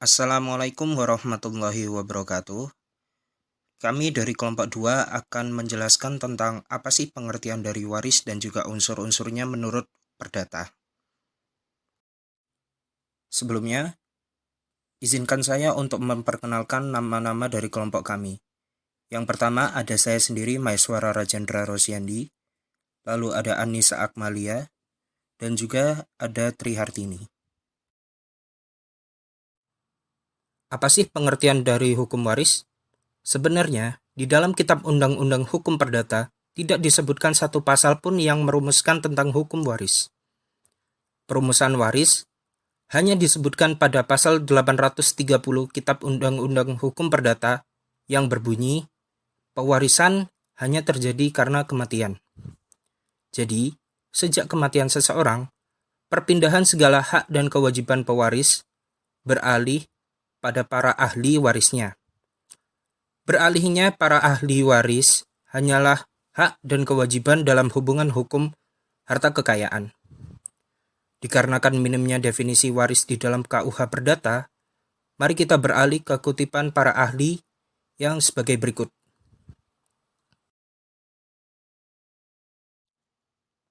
Assalamualaikum warahmatullahi wabarakatuh. Kami dari kelompok 2 akan menjelaskan tentang apa sih pengertian dari waris dan juga unsur-unsurnya menurut Perdata. Sebelumnya, izinkan saya untuk memperkenalkan nama-nama dari kelompok kami. Yang pertama ada saya sendiri, Maeswara Rajendra Rosyandi, lalu ada Anissa Akmalia, dan juga ada Tri Hartini. Apa sih pengertian dari hukum waris? Sebenarnya, di dalam Kitab Undang-Undang Hukum Perdata, tidak disebutkan satu pasal pun yang merumuskan tentang hukum waris. Perumusan waris hanya disebutkan pada pasal 830 Kitab Undang-Undang Hukum Perdata yang berbunyi, pewarisan hanya terjadi karena kematian. Jadi, sejak kematian seseorang, perpindahan segala hak dan kewajiban pewaris beralih pada para ahli warisnya. Beralihnya para ahli waris hanyalah hak dan kewajiban dalam hubungan hukum harta kekayaan. Dikarenakan minimnya definisi waris di dalam KUH Perdata, mari kita beralih ke kutipan para ahli yang sebagai berikut.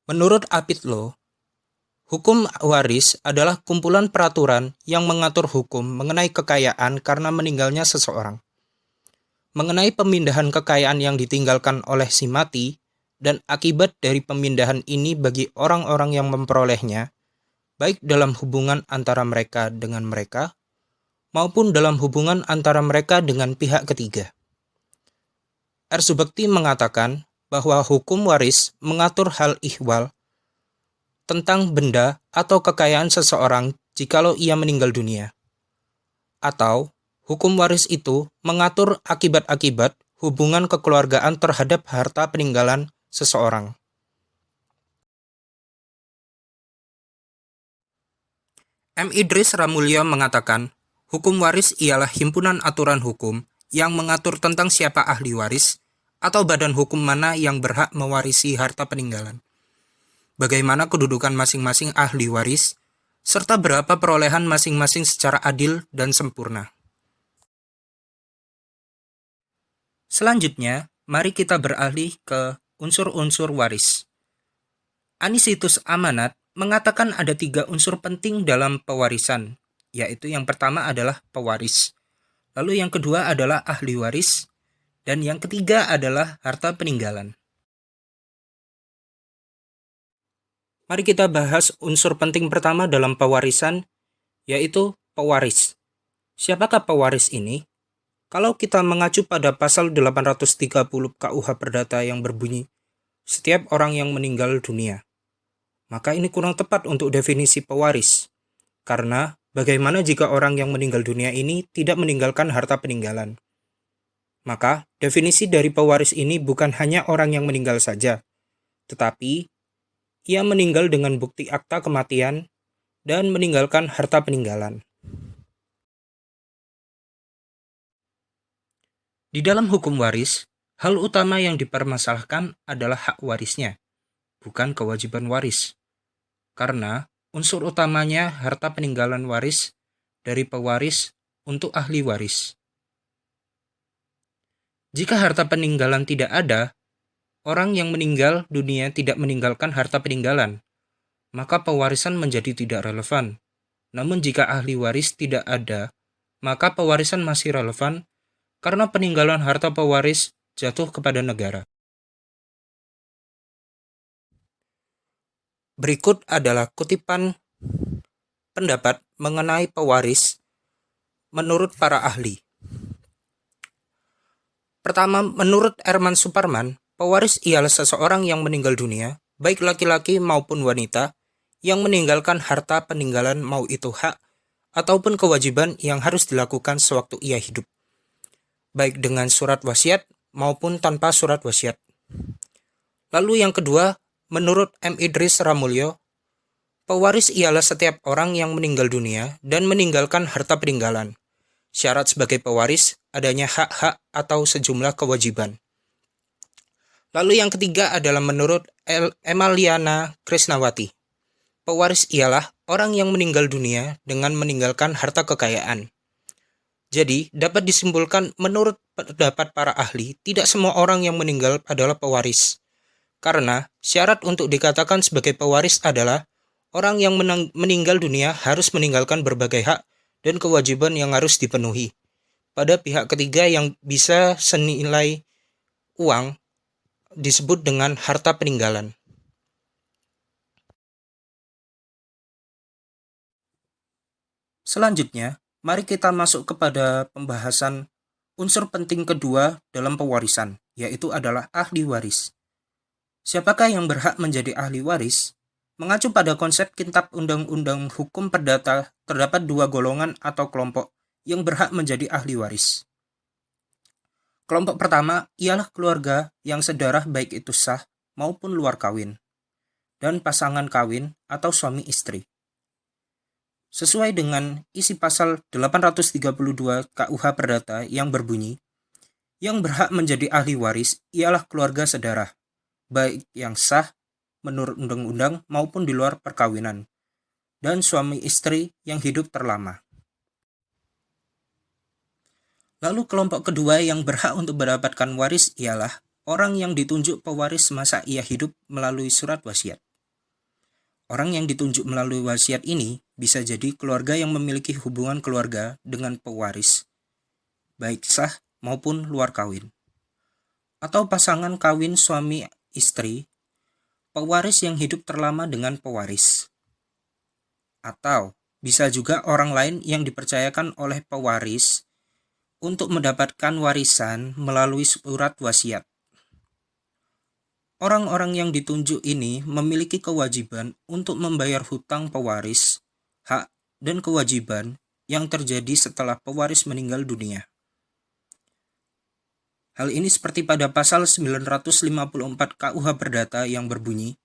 Menurut Apit Law, hukum waris adalah kumpulan peraturan yang mengatur hukum mengenai kekayaan karena meninggalnya seseorang. Mengenai pemindahan kekayaan yang ditinggalkan oleh si mati dan akibat dari pemindahan ini bagi orang-orang yang memperolehnya, baik dalam hubungan antara mereka dengan mereka, maupun dalam hubungan antara mereka dengan pihak ketiga. R. Subekti mengatakan bahwa hukum waris mengatur hal ihwal tentang benda atau kekayaan seseorang jikalau ia meninggal dunia. Atau, hukum waris itu mengatur akibat-akibat hubungan kekeluargaan terhadap harta peninggalan seseorang. M. Idris Ramulyo mengatakan, hukum waris ialah himpunan aturan hukum yang mengatur tentang siapa ahli waris atau badan hukum mana yang berhak mewarisi harta peninggalan, bagaimana kedudukan masing-masing ahli waris, serta berapa perolehan masing-masing secara adil dan sempurna. Selanjutnya, mari kita beralih ke unsur-unsur waris. Anisitus Amanat mengatakan ada 3 unsur penting dalam pewarisan, yaitu yang pertama adalah pewaris, lalu yang kedua adalah ahli waris, dan yang ketiga adalah harta peninggalan. Mari kita bahas unsur penting pertama dalam pewarisan, yaitu pewaris. Siapakah pewaris ini? Kalau kita mengacu pada pasal 830 KUH Perdata yang berbunyi, setiap orang yang meninggal dunia, maka ini kurang tepat untuk definisi pewaris. Karena bagaimana jika orang yang meninggal dunia ini tidak meninggalkan harta peninggalan? Maka definisi dari pewaris ini bukan hanya orang yang meninggal saja, tetapi ia meninggal dengan bukti akta kematian dan meninggalkan harta peninggalan. Di dalam hukum waris, hal utama yang dipermasalahkan adalah hak warisnya, bukan kewajiban waris. Karena unsur utamanya harta peninggalan waris dari pewaris untuk ahli waris. Jika harta peninggalan tidak ada, orang yang meninggal dunia tidak meninggalkan harta peninggalan, maka pewarisan menjadi tidak relevan. Namun jika ahli waris tidak ada, maka pewarisan masih relevan karena peninggalan harta pewaris jatuh kepada negara. Berikut adalah kutipan pendapat mengenai pewaris menurut para ahli. Pertama, menurut Erman Suparman, pewaris ialah seseorang yang meninggal dunia, baik laki-laki maupun wanita, yang meninggalkan harta peninggalan mau itu hak ataupun kewajiban yang harus dilakukan sewaktu ia hidup, baik dengan surat wasiat maupun tanpa surat wasiat. Lalu yang kedua, menurut M. Idris Ramulyo, pewaris ialah setiap orang yang meninggal dunia dan meninggalkan harta peninggalan. Syarat sebagai pewaris adanya hak-hak atau sejumlah kewajiban. Lalu yang ketiga adalah menurut Emaliana Krisnawati. Pewaris ialah orang yang meninggal dunia dengan meninggalkan harta kekayaan. Jadi, dapat disimpulkan menurut pendapat para ahli, tidak semua orang yang meninggal adalah pewaris. Karena syarat untuk dikatakan sebagai pewaris adalah orang yang meninggal dunia harus meninggalkan berbagai hak dan kewajiban yang harus dipenuhi pada pihak ketiga yang bisa senilai uang, disebut dengan harta peninggalan. Selanjutnya, mari kita masuk kepada pembahasan unsur penting kedua dalam pewarisan, yaitu adalah ahli waris. Siapakah yang berhak menjadi ahli waris? Mengacu pada konsep Kitab Undang-Undang Hukum Perdata, terdapat dua golongan atau kelompok yang berhak menjadi ahli waris. Kelompok pertama ialah keluarga yang sedarah baik itu sah maupun luar kawin, dan pasangan kawin atau suami istri. Sesuai dengan isi pasal 832 KUH Perdata yang berbunyi, yang berhak menjadi ahli waris ialah keluarga sedarah, baik yang sah menurut undang-undang maupun di luar perkawinan, dan suami istri yang hidup terlama. Lalu kelompok kedua yang berhak untuk mendapatkan waris ialah orang yang ditunjuk pewaris semasa ia hidup melalui surat wasiat. Orang yang ditunjuk melalui wasiat ini bisa jadi keluarga yang memiliki hubungan keluarga dengan pewaris, baik sah maupun luar kawin. Atau pasangan kawin suami istri, pewaris yang hidup terlama dengan pewaris. Atau bisa juga orang lain yang dipercayakan oleh pewaris untuk mendapatkan warisan melalui surat wasiat. Orang-orang yang ditunjuk ini memiliki kewajiban untuk membayar hutang pewaris, hak, dan kewajiban yang terjadi setelah pewaris meninggal dunia. Hal ini seperti pada pasal 954 KUH Perdata yang berbunyi,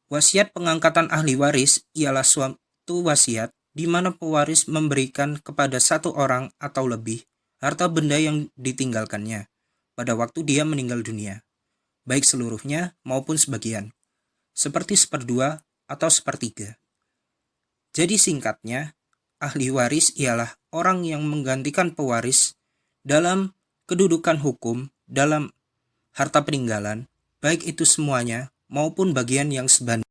wasiat pengangkatan ahli waris ialah suatu wasiat di mana pewaris memberikan kepada satu orang atau lebih harta benda yang ditinggalkannya pada waktu dia meninggal dunia, baik seluruhnya maupun sebagian, seperti seperdua atau sepertiga. Jadi singkatnya, ahli waris ialah orang yang menggantikan pewaris dalam kedudukan hukum dalam harta peninggalan, baik itu semuanya maupun bagian yang sebanding.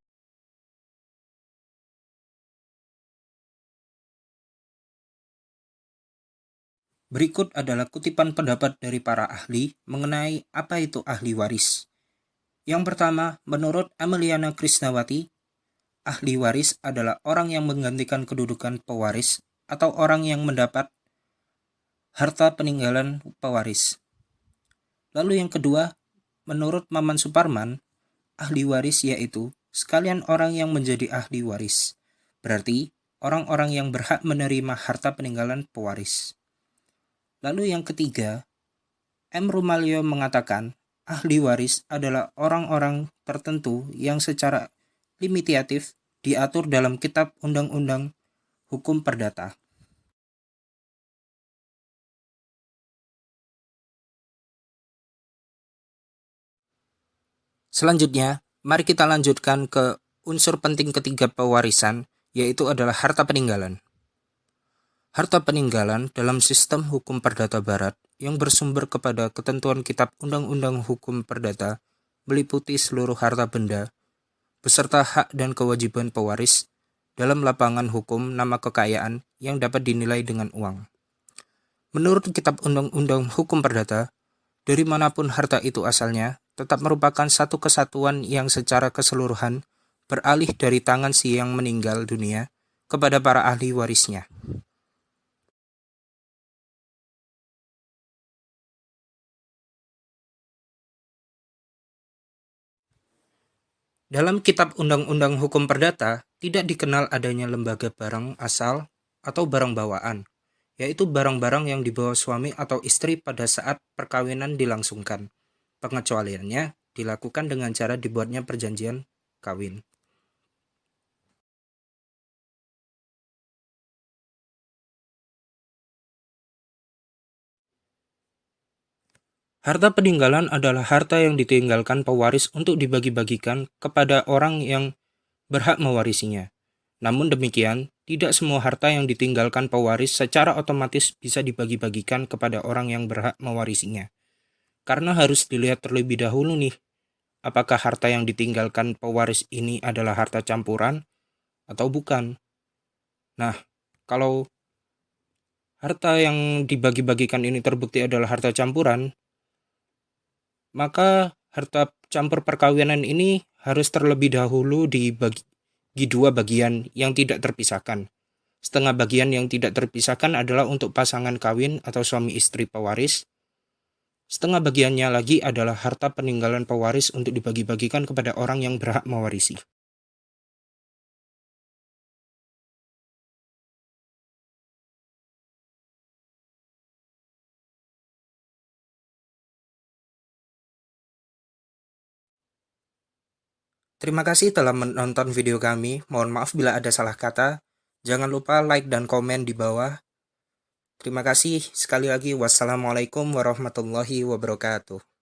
Berikut adalah kutipan pendapat dari para ahli mengenai apa itu ahli waris. Yang pertama, menurut Ameliana Krisnawati, ahli waris adalah orang yang menggantikan kedudukan pewaris atau orang yang mendapat harta peninggalan pewaris. Lalu yang kedua, menurut Maman Suparman, ahli waris yaitu sekalian orang yang menjadi ahli waris. Berarti orang-orang yang berhak menerima harta peninggalan pewaris. Lalu yang ketiga, M. Rumalyo mengatakan ahli waris adalah orang-orang tertentu yang secara limitatif diatur dalam Kitab Undang-Undang Hukum Perdata. Selanjutnya, mari kita lanjutkan ke unsur penting ketiga pewarisan, yaitu adalah harta peninggalan. Harta peninggalan dalam sistem hukum perdata barat yang bersumber kepada ketentuan Kitab Undang-Undang Hukum Perdata meliputi seluruh harta benda beserta hak dan kewajiban pewaris dalam lapangan hukum nama kekayaan yang dapat dinilai dengan uang. Menurut Kitab Undang-Undang Hukum Perdata, dari manapun harta itu asalnya, tetap merupakan satu kesatuan yang secara keseluruhan beralih dari tangan si yang meninggal dunia kepada para ahli warisnya. Dalam Kitab Undang-Undang Hukum Perdata, tidak dikenal adanya lembaga barang asal atau barang bawaan, yaitu barang-barang yang dibawa suami atau istri pada saat perkawinan dilangsungkan. Pengecualiannya dilakukan dengan cara dibuatnya perjanjian kawin. Harta peninggalan adalah harta yang ditinggalkan pewaris untuk dibagi-bagikan kepada orang yang berhak mewarisinya. Namun demikian, tidak semua harta yang ditinggalkan pewaris secara otomatis bisa dibagi-bagikan kepada orang yang berhak mewarisinya. Karena harus dilihat terlebih dahulu nih, apakah harta yang ditinggalkan pewaris ini adalah harta campuran atau bukan. Nah, kalau harta yang dibagi-bagikan ini terbukti adalah harta campuran, maka harta campur perkawinan ini harus terlebih dahulu dibagi dua bagian yang tidak terpisahkan. Setengah bagian yang tidak terpisahkan adalah untuk pasangan kawin atau suami istri pewaris. Setengah bagiannya lagi adalah harta peninggalan pewaris untuk dibagi-bagikan kepada orang yang berhak mewarisi. Terima kasih telah menonton video kami. Mohon maaf bila ada salah kata. Jangan lupa like dan komen di bawah. Terima kasih sekali lagi. Wassalamualaikum warahmatullahi wabarakatuh.